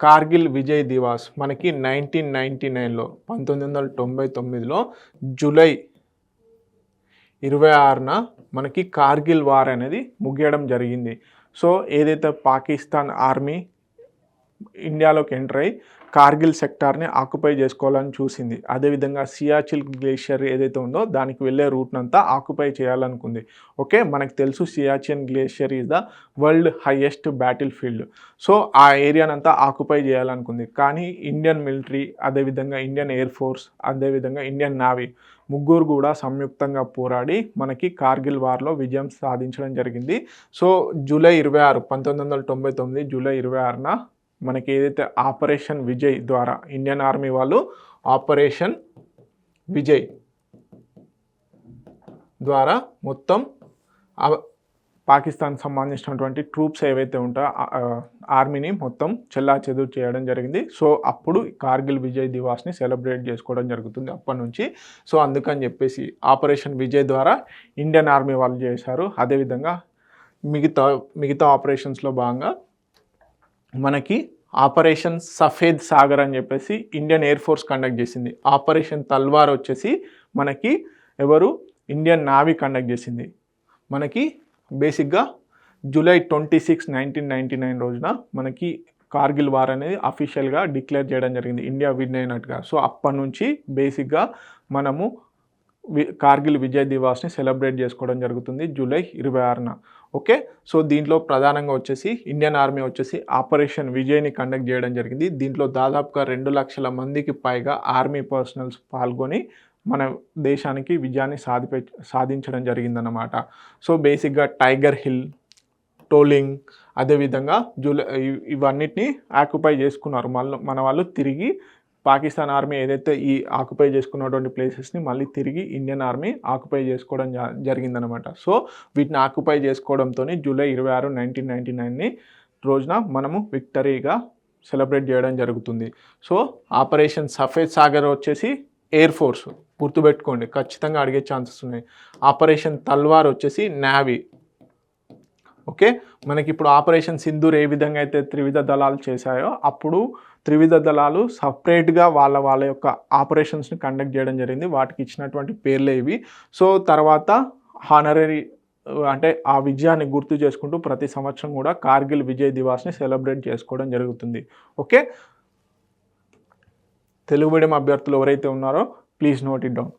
కార్గిల్ విజయ్ దివాస్ మనకి 1999లో 1999లో జూలై 26న మనకి కార్గిల్ వార్ అనేది ముగియడం జరిగింది. సో ఏదైతే పాకిస్తాన్ ఆర్మీ ఇండియాలోకి ఎంటర్ అయ్యి కార్గిల్ సెక్టార్ని ఆక్యుపై చేసుకోవాలని చూసింది. అదేవిధంగా సియాచిన్ గ్లేషియర్ ఏదైతే ఉందో దానికి వెళ్ళే రూట్నంతా ఆక్యుపై చేయాలనుకుంది. ఓకే, మనకు తెలుసు Siachen glacier is the world highest battle field. So ఆ ఏరియానంతా ఆక్యుపై చేయాలనుకుంది. కానీ ఇండియన్ మిలిటరీ, అదేవిధంగా ఇండియన్ ఎయిర్ ఫోర్స్, అదేవిధంగా ఇండియన్ నేవీ ముగ్గురు కూడా సంయుక్తంగా పోరాడి మనకి కార్గిల్ వార్లో విజయం సాధించడం జరిగింది. సో జూలై 26, 1999 జూలై 26న మనకి ఏదైతే ఆపరేషన్ విజయ్ ద్వారా ఇండియన్ ఆర్మీ వాళ్ళు ఆపరేషన్ విజయ్ ద్వారా మొత్తం పాకిస్తాన్కి సంబంధించినటువంటి ట్రూప్స్ ఏవైతే ఉంటాయో ఆర్మీని మొత్తం చెల్లాచెదురు చేయడం జరిగింది. సో అప్పుడు కార్గిల్ విజయ్ దివాస్ని సెలబ్రేట్ చేసుకోవడం జరుగుతుంది అప్పటి నుంచి. సో అందుకని చెప్పేసి ఆపరేషన్ విజయ్ ద్వారా ఇండియన్ ఆర్మీ వాళ్ళు చేశారు. అదేవిధంగా మిగతా ఆపరేషన్స్లో భాగంగా మనకి ఆపరేషన్ సఫేద్ సాగర్ అని చెప్పేసి ఇండియన్ ఎయిర్ ఫోర్స్ కండక్ట్ చేసింది. ఆపరేషన్ తల్వార్ వచ్చేసి మనకి ఇండియన్ నేవీ కండక్ట్ చేసింది. మనకి బేసిక్గా జూలై 26, 1999 రోజున మనకి కార్గిల్ వార్ అనేది అఫీషియల్గా డిక్లేర్ చేయడం జరిగింది, ఇండియా విన్ అయినట్టుగా. సో అప్పటి నుంచి బేసిక్గా మనము కార్గిల్ విజయ్ దివాస్ని సెలబ్రేట్ చేసుకోవడం జరుగుతుంది జూలై 26న. ఓకే, సో దీంట్లో ప్రధానంగా వచ్చేసి ఇండియన్ ఆర్మీ వచ్చేసి ఆపరేషన్ విజయ్ని కండక్ట్ చేయడం జరిగింది. దీంట్లో దాదాపుగా 2 లక్షల మందికి పైగా ఆర్మీ పర్సనల్స్ పాల్గొని మన దేశానికి విజయాన్ని సాధించడం జరిగిందన్నమాట. సో బేసిక్గా టైగర్ హిల్, టోలింగ్, అదేవిధంగా ఇవన్నిటిని ఆక్యుపై చేసుకున్నారు మన వాళ్ళు. తిరిగి పాకిస్తాన్ ఆర్మీ ఏదైతే ఈ ఆక్యుపై చేసుకున్నటువంటి ప్లేసెస్ని మళ్ళీ తిరిగి ఇండియన్ ఆర్మీ ఆక్యుపై చేసుకోవడం జరిగిందనమాట. సో వీటిని ఆక్యుపై చేసుకోవడంతో జూలై 26, 1999 రోజున మనము విక్టరీగా సెలబ్రేట్ చేయడం జరుగుతుంది. సో ఆపరేషన్ సఫేద్ సాగర్ వచ్చేసి ఎయిర్ ఫోర్స్, గుర్తుపెట్టుకోండి, ఖచ్చితంగా అడిగే ఛాన్సెస్ ఉన్నాయి. ఆపరేషన్ తల్వార్ వచ్చేసి నేవీ. ఓకే, మనకి ఇప్పుడు ఆపరేషన్ సింధూర్ ఏ విధంగా అయితే త్రివిధ దళాలు చేశాయో అప్పుడు త్రివిధ దళాలు సపరేట్గా వాళ్ళ యొక్క ఆపరేషన్స్ని కండక్ట్ చేయడం జరిగింది. వాటికి ఇచ్చినటువంటి పేర్లే ఇవి. సో తర్వాత హానరీ అంటే ఆ విజయాన్ని గుర్తు చేసుకుంటూ ప్రతి సంవత్సరం కూడా కార్గిల్ విజయ్ దివాస్ని సెలబ్రేట్ చేసుకోవడం జరుగుతుంది. ఓకే, తెలుగు మీడియం అభ్యర్థులు ఎవరైతే ఉన్నారో ప్లీజ్ నోట్ ఇట్ డౌన్.